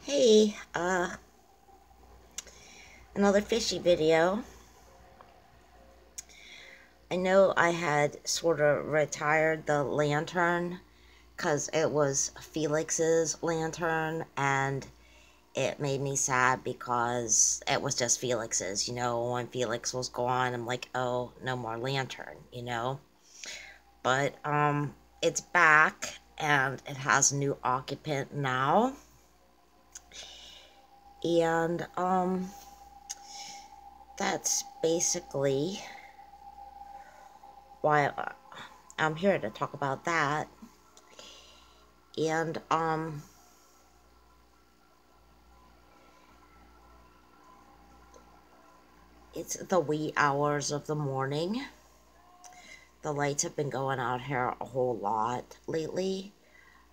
Hey, another fishy video. I know I had sort of retired the lantern because it was Felix's lantern, and it made me sad because it was just Felix's. When Felix was gone, I'm like, oh, no more lantern. But, it's back, and it has a new occupant now. And, that's basically why I'm here to talk about that. And it's the wee hours of the morning. The lights have been going out here a whole lot lately.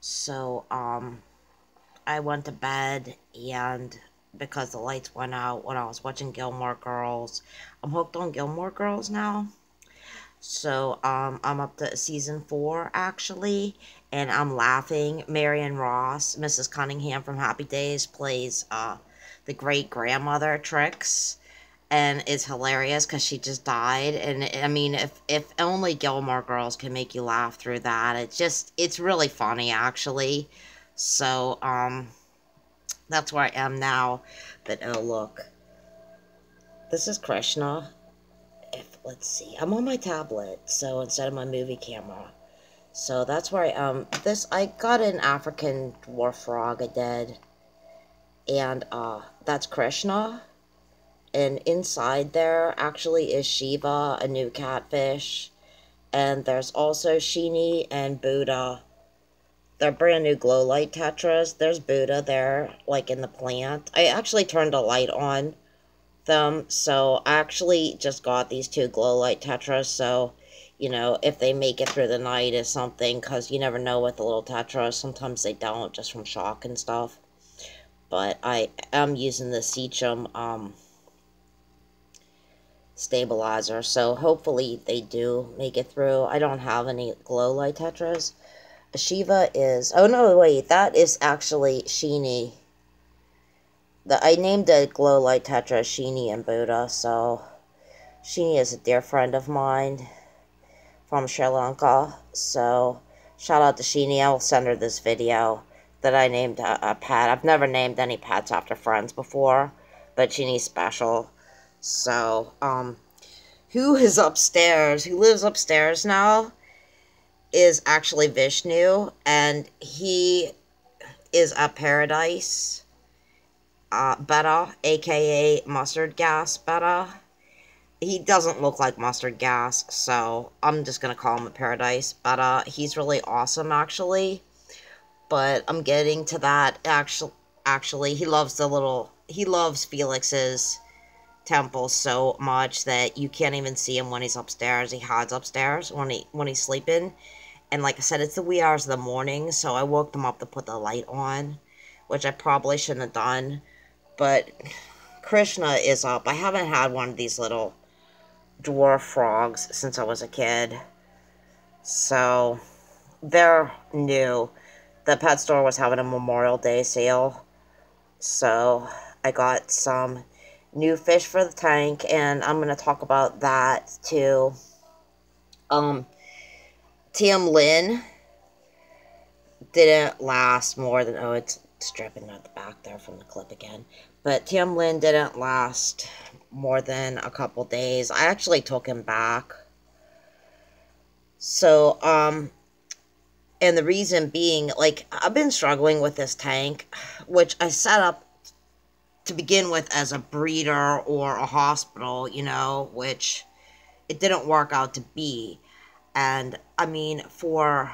So I went to bed, and because the lights went out when I was watching Gilmore Girls, I'm hooked on Gilmore Girls now. So, I'm up to season 4, actually, and I'm laughing. Marion Ross, Mrs. Cunningham from Happy Days, plays, the great-grandmother, Trix, and it's hilarious because she just died, and, I mean, if only Gilmore Girls can make you laugh through that, it's really funny, actually. So, that's where I am now. But, oh, look. This is Krishna. Let's see, I'm on my tablet, so instead of my movie camera. So that's where I am. I got an African dwarf frog I did. And, that's Krishna. And inside there actually is Shiva, a new catfish. And there's also Shini and Buddah. They're brand new glow light tetras. There's Buddah there, like in the plant. I actually turned a light on them, so I actually just got these 2 glow light tetras, so if they make it through the night is something, because you never know with the little tetras. Sometimes they don't, just from shock and stuff. But I am using the Sechum stabilizer, so hopefully they do make it through. I don't have any glow light tetras. Shiva is, oh no, wait, that is actually Shini. I named the glow light tetra Shini and Buddah, so Shini is a dear friend of mine from Sri Lanka, so shout out to Shini. I will send her this video that I named a pet. I've never named any pets after friends before, but Shini's special. So, who lives upstairs now, is actually Vishnu, and he is at Paradise. Buddah, aka Mustard Gas Buddah. He doesn't look like mustard gas, so I'm just gonna call him a Paradise Buddah. He's really awesome, actually. But I'm getting to that. Actually, he loves Felix's temple so much that you can't even see him when he's upstairs. He hides upstairs when he's sleeping. And like I said, it's the wee hours of the morning, so I woke them up to put the light on, which I probably shouldn't have done. But Krishna is up. I haven't had one of these little dwarf frogs since I was a kid. So, they're new. The pet store was having a Memorial Day sale. So, I got some new fish for the tank, and I'm going to talk about that too. Tim Lin didn't last more than, oh, it's stripping at the back there from the clip again. But Tim Lin didn't last more than a couple days. I actually took him back. So, and the reason being, like, I've been struggling with this tank, which I set up to begin with as a breeder or a hospital, which it didn't work out to be. And, I mean, for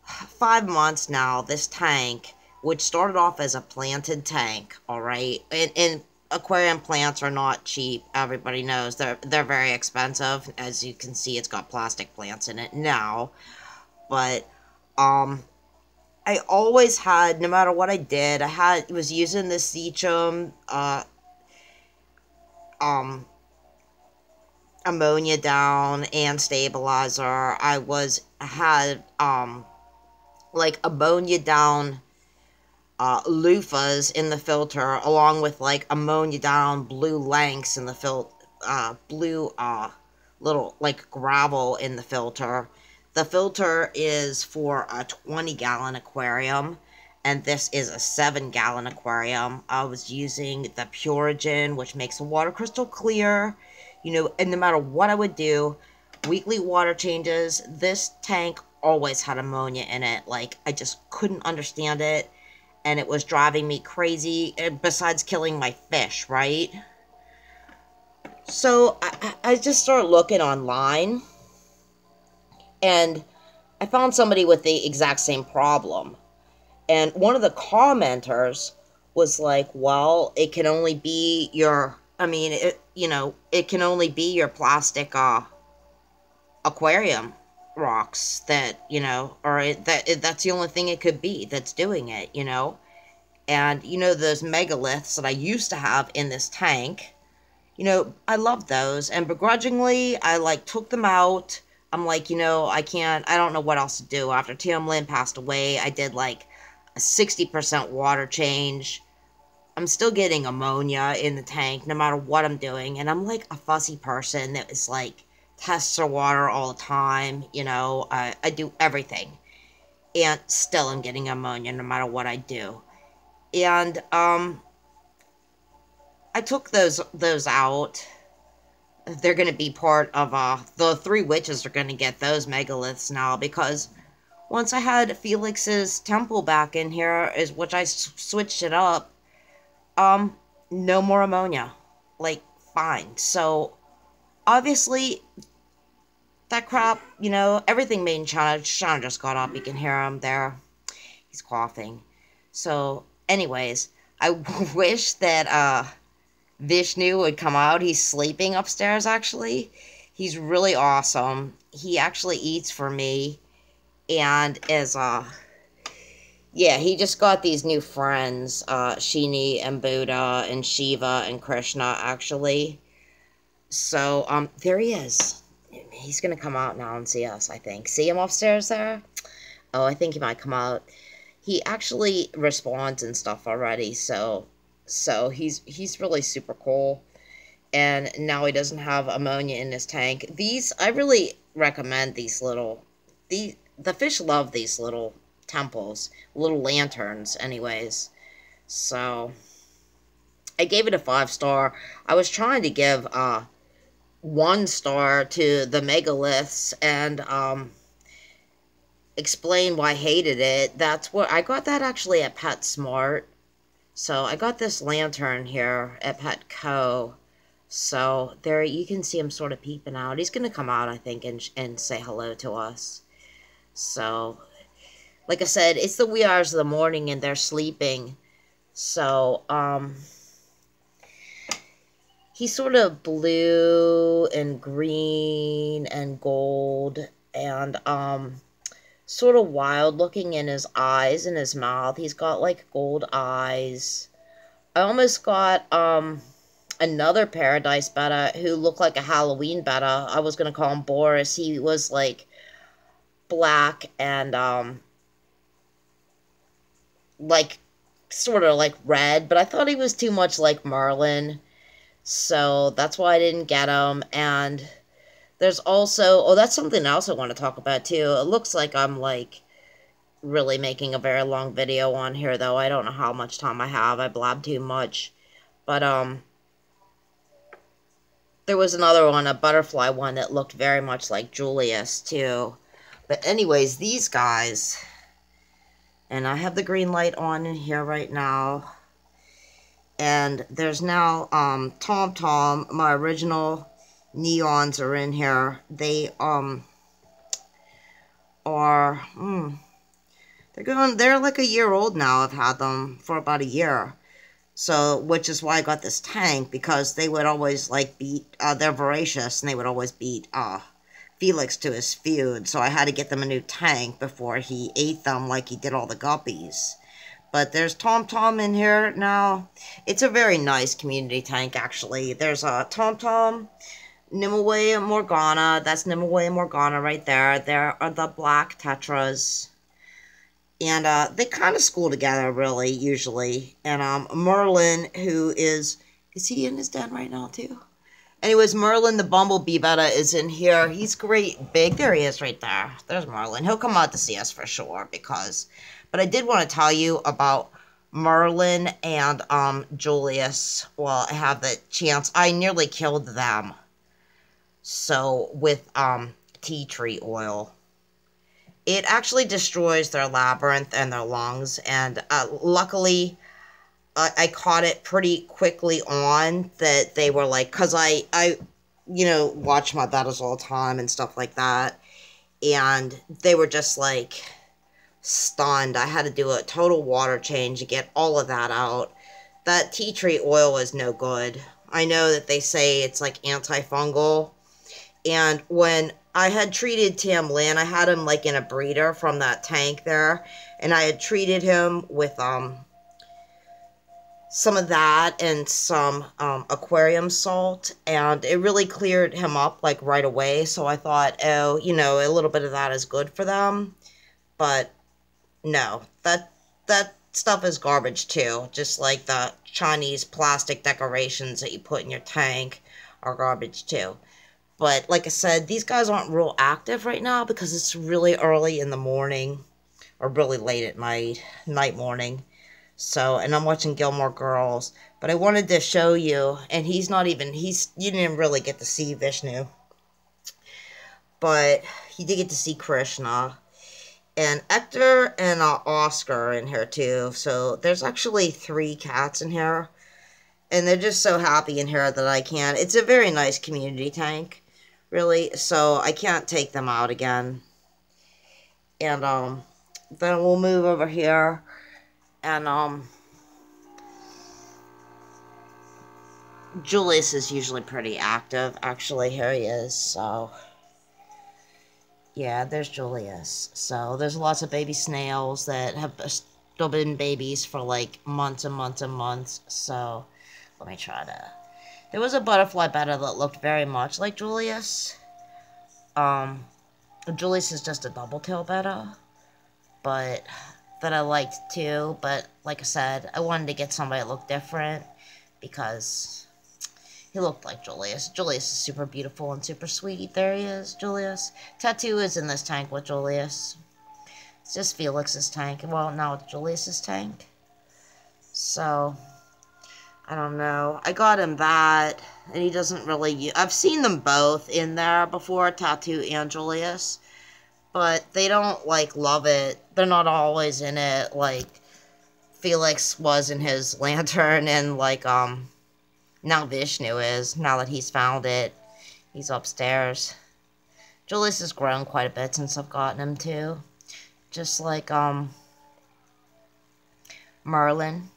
5 months now, this tank, which started off as a planted tank, alright? And aquarium plants are not cheap, everybody knows. They're very expensive. As you can see, it's got plastic plants in it now. But, I always had, no matter what I did, was using the Sechum, ammonia down and stabilizer. I had, like, ammonia down, loofahs in the filter, along with like ammonia down blue lengths in the blue little like gravel in the filter. The filter is for a 20-gallon aquarium, and this is a 7-gallon aquarium. I was using the Purigen, which makes the water crystal clear, you know, and no matter what I would do, weekly water changes, this tank always had ammonia in it. Like, I just couldn't understand it, and it was driving me crazy, besides killing my fish, right? So I just started looking online, and I found somebody with the exact same problem. And one of the commenters was like, well, it can only be your, it can only be your plastic aquarium rocks that, or that's the only thing it could be that's doing it, And, those megaliths that I used to have in this tank, I loved those. And begrudgingly, I, took them out. I'm like, I don't know what else to do. After Tim Lin passed away, I did, a 60% water change. I'm still getting ammonia in the tank, no matter what I'm doing. And I'm, a fussy person that is, tests her water all the time. I do everything. And still I'm getting ammonia no matter what I do. And, I took those out. They're going to be part of, the 3 witches are going to get those megaliths now, because once I had Felix's temple back in here, which I switched it up, no more ammonia. Fine. So, obviously, that crap, everything made in China. China just got up. You can hear him there. He's coughing. So, anyways, I wish that, Vishnu would come out. He's sleeping upstairs, actually. He's really awesome. He actually eats for me. And is, yeah, he just got these new friends, Shini and Buddah and Shiva and Krishna, actually. So, there he is. He's gonna come out now and see us, I think. See him upstairs there? Oh, I think he might come out. He actually responds and stuff already, so he's really super cool. And now he doesn't have ammonia in his tank. I really recommend these little, the fish love these little temples, little lanterns anyways. So I gave it a 5-star. I was trying to give 1 star to the megaliths and explain why I hated it. That's what I got that actually at PetSmart. So I got this lantern here at Petco. So there you can see him sort of peeping out. He's going to come out, I think, and say hello to us. So, like I said, it's the wee hours of the morning and they're sleeping. So, he's sort of blue and green and gold and, sort of wild looking in his eyes and his mouth. He's got gold eyes. I almost got another paradise betta who looked like a Halloween betta. I was gonna call him Boris. He was black and sort of red, but I thought he was too much like Merlin, so that's why I didn't get him. And there's also, oh, that's something else I want to talk about, too. It looks like I'm, really making a very long video on here, though. I don't know how much time I have. I blab too much. But, there was another one, a butterfly one, that looked very much like Julius, too. But anyways, these guys, and I have the green light on in here right now. And there's now, Tom, my original neons are in here. They they're like a year old now. I've had them for about a year. So, which is why I got this tank, because they would always beat, they're voracious, and they would always beat Felix to his food. So I had to get them a new tank before he ate them like he did all the guppies. But there's Tom in here now. It's a very nice community tank, actually. There's Tom, Nimue and Morgana. That's Nimue and Morgana right there. There are the black tetras. And they kind of school together, really, usually. And Merlin, who is he in his den right now, too? Anyways, Merlin, the bumblebee betta, is in here. He's great big. There he is right there. There's Merlin. He'll come out to see us for sure, because... But I did want to tell you about Merlin and Julius. Well, I have the chance. I nearly killed them. So, with tea tree oil. It actually destroys their labyrinth and their lungs, and luckily, I caught it pretty quickly on that they were like, because I watch my battles all the time and stuff like that, and they were just like stunned. I had to do a total water change to get all of that out. That tea tree oil is no good. I know that they say it's like antifungal, and when I had treated Tam Lin, I had him like in a breeder from that tank there, and I had treated him with some of that and some aquarium salt, and it really cleared him up like right away. So I thought, oh, a little bit of that is good for them, but no, that stuff is garbage too. Just like the Chinese plastic decorations that you put in your tank are garbage too. But like I said, these guys aren't real active right now because it's really early in the morning, or really late at night morning. So, and I'm watching Gilmore Girls, but I wanted to show you, and you didn't really get to see Vishnu, but you did get to see Krishna, and Hector and Oscar are in here too. So there's actually 3 cats in here, and they're just so happy in here that I can't. It's a very nice community tank, really, so I can't take them out again. And then we'll move over here, and Julius is usually pretty active. Actually, here he is. So yeah, there's Julius. So there's lots of baby snails that have still been babies for like months and months and months. So let me try to... There was a butterfly betta that looked very much like Julius. Julius is just a double-tail betta, but that I liked too. But like I said, I wanted to get somebody that looked different because he looked like Julius. Julius is super beautiful and super sweet. There he is, Julius. Tattoo is in this tank with Julius. It's just Felix's tank. Well, now it's Julius's tank. So I don't know. I got him that, and he doesn't really... I've seen them both in there before, Tattoo and Julius, but they don't, like, love it. They're not always in it, like Felix was in his lantern, and, like, now Vishnu is, now that he's found it. He's upstairs. Julius has grown quite a bit since I've gotten him, too. Just like, Merlin.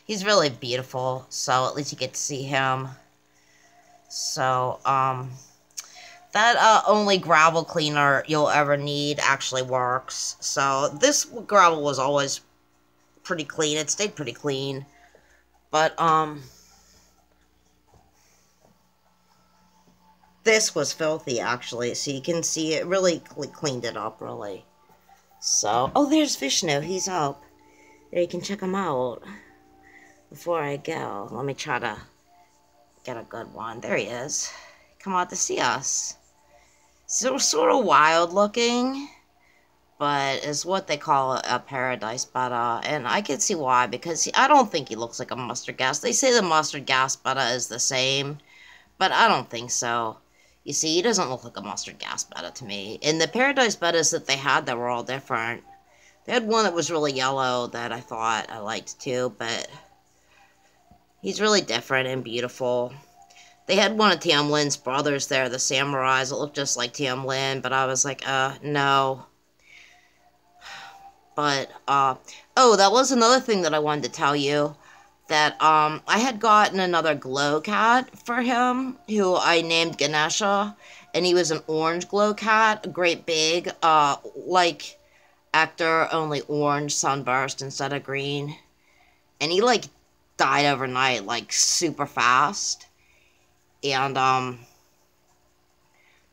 He's really beautiful, so at least you get to see him. So, that only gravel cleaner you'll ever need actually works. So, this gravel was always pretty clean. It stayed pretty clean. But, this was filthy, actually. So, you can see it really cleaned it up, really. So, oh, there's Vishnu. He's up. There, you can check him out. Before I go, let me try to get a good one. There he is. Come out to see us. So sort of wild looking, but is what they call a paradise betta. And I can see why, because I don't think he looks like a mustard gas. They say the mustard gas betta is the same, but I don't think so. You see, he doesn't look like a mustard gas betta to me. And the paradise bettas that they had that were all different. They had one that was really yellow that I thought I liked too, but he's really different and beautiful. They had one of Tam Lin's brothers there, the samurais. It looked just like Tam Lin, but I was like, no. But, oh, that was another thing that I wanted to tell you. That, I had gotten another glow cat for him, who I named Ganesha. And he was an orange glow cat, a great big, like Hector, only orange sunburst instead of green. And he, like, died overnight, like, super fast. And,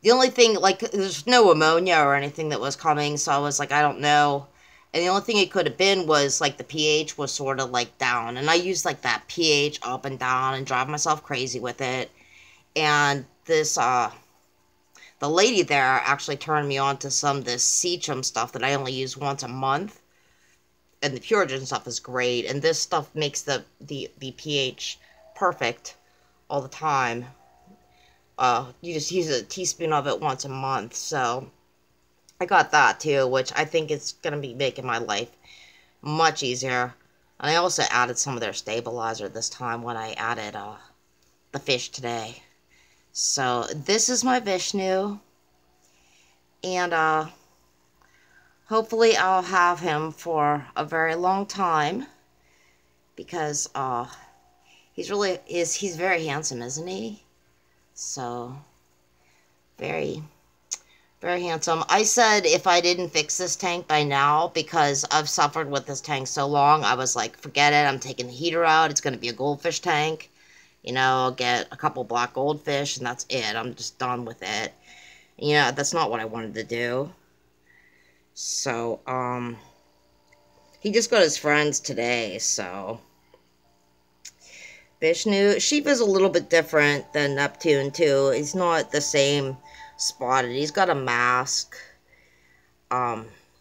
the only thing, like, there's no ammonia or anything that was coming, so I was like, I don't know And the only thing it could have been was, like, the pH was sort of, like, down. And I used, like, that pH up and down and drive myself crazy with it. And this, the lady there actually turned me on to some of this Seachum stuff that I only use once a month. And the Purigen stuff is great. And this stuff makes the pH perfect all the time. You just use a teaspoon of it once a month. So I got that too, which I think is going to be making my life much easier. And I also added some of their stabilizer this time when I added the fish today. So this is my Vishnu. And hopefully I'll have him for a very long time. Because he's very handsome, isn't he? So, very, very handsome. I said if I didn't fix this tank by now, because I've suffered with this tank so long, I was like, forget it, I'm taking the heater out, it's going to be a goldfish tank. You know, I'll get a couple black goldfish, and that's it. I'm just done with it. Yeah, that's not what I wanted to do. So, he just got his friends today, so... Vishnu. Shiva's a little bit different than Neptune, too. He's not the same spotted. He's got a mask.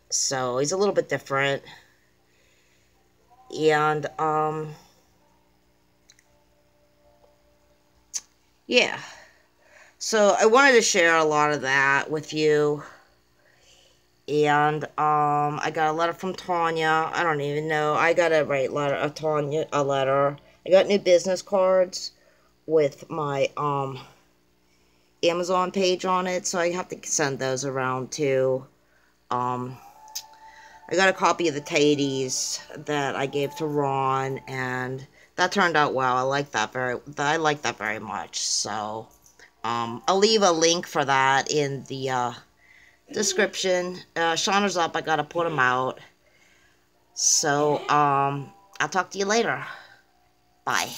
So he's a little bit different. And, yeah. So I wanted to share a lot of that with you. And, I got a letter from Tanya. I don't even know. I got to write Tanya a letter. I got new business cards with my Amazon page on it, so I have to send those around too. I got a copy of the Tades that I gave to Ron, and that turned out well. I like that very much. So I'll leave a link for that in the description. Shauna's up. I gotta put him out. So I'll talk to you later. Bye.